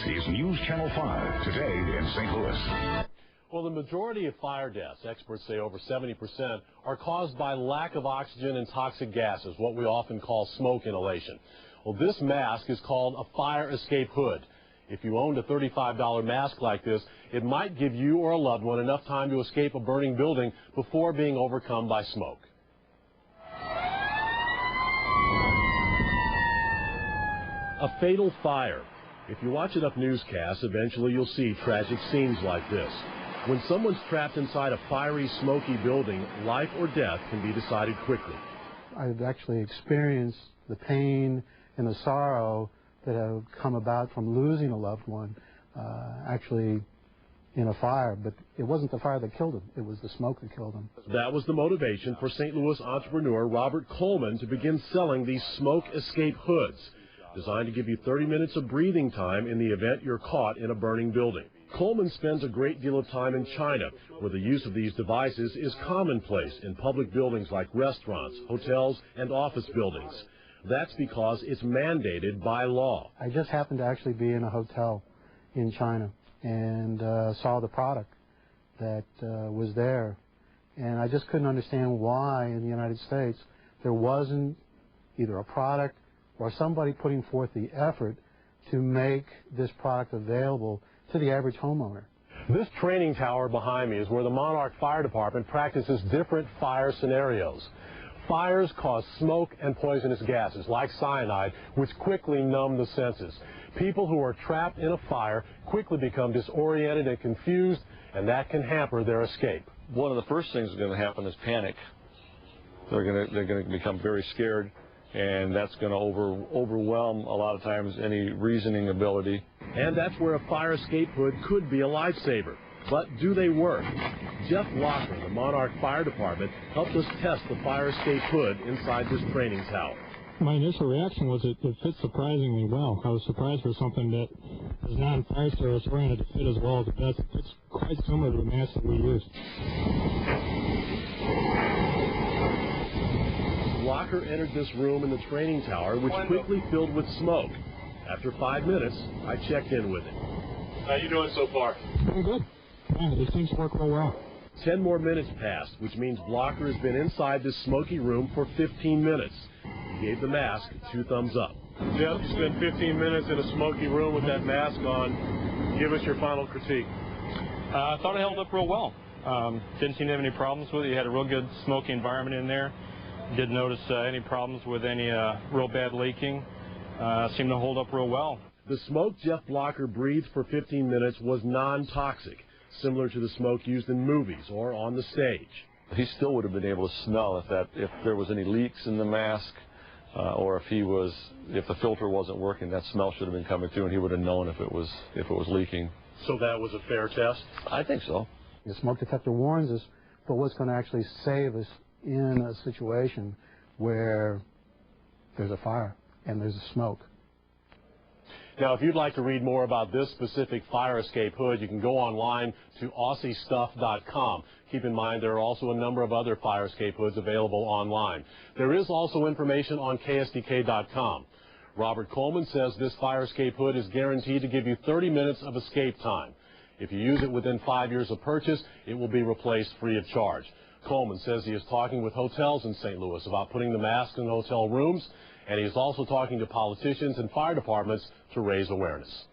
is News Channel 5, today in St. Louis. Well, the majority of fire deaths, experts say over 70%, are caused by lack of oxygen and toxic gases, what we often call smoke inhalation. Well, this mask is called a fire escape hood. If you owned a $35 mask like this, it might give you or a loved one enough time to escape a burning building before being overcome by smoke. A fatal fire. If you watch enough newscasts, eventually you'll see tragic scenes like this. When someone's trapped inside a fiery, smoky building, life or death can be decided quickly. I've actually experienced the pain and the sorrow that have come about from losing a loved one, actually in a fire. But it wasn't the fire that killed him, it was the smoke that killed him. That was the motivation for St. Louis entrepreneur Robert Coleman to begin selling these smoke escape hoods, designed to give you 30 minutes of breathing time in the event you're caught in a burning building. Coleman spends a great deal of time in China, where the use of these devices is commonplace in public buildings like restaurants, hotels, and office buildings. That's because it's mandated by law. I just happened to actually be in a hotel in China and saw the product that was there. And I just couldn't understand why in the United States there wasn't either a product or somebody putting forth the effort to make this product available to the average homeowner. This training tower behind me is where the Monarch Fire Department practices different fire scenarios. Fires cause smoke and poisonous gases like cyanide, which quickly numb the senses. People who are trapped in a fire quickly become disoriented and confused, and that can hamper their escape. One of the first things that's going to happen is panic. They're going to become very scared, and that's going to overwhelm a lot of times any reasoning ability. And that's where a fire escape hood could be a lifesaver. But do they work? Jeff Locker, the Monarch Fire Department, helped us test the fire escape hood inside this training tower. My initial reaction was it fits surprisingly well. I was surprised for something that is non-fire service oriented to fit as well as it does. It fits quite similar to the mask that we use. Locker entered this room in the training tower, which quickly filled with smoke. After 5 minutes, I checked in with him. How you doing so far? Doing good. Yeah, these things work real well. 10 more minutes passed, which means Blocker has been inside this smoky room for 15 minutes. He gave the mask 2 thumbs up. Jeff, you spent 15 minutes in a smoky room with that mask on. Give us your final critique. I thought it held up real well. Didn't seem to have any problems with it. You had a real good smoky environment in there. Didn't notice any problems with any real bad leaking. Seemed to hold up real well. The smoke Jeff Blocker breathed for 15 minutes was non-toxic, similar to the smoke used in movies or on the stage. He still would have been able to smell if there was any leaks in the mask, or if the filter wasn't working. That smell should have been coming through, and he would have known if it was leaking. So that was a fair test? I think so. The smoke detector warns us, but what's going to actually save us in a situation where there's a fire and there's a smoke. Now, if you'd like to read more about this specific fire escape hood, you can go online to AussieStuff.com. Keep in mind there are also a number of other fire escape hoods available online. There is also information on KSDK.com. Robert Coleman says this fire escape hood is guaranteed to give you 30 minutes of escape time. If you use it within 5 years of purchase, it will be replaced free of charge. Coleman says he is talking with hotels in St. Louis about putting the mask in hotel rooms, and he is also talking to politicians and fire departments to raise awareness.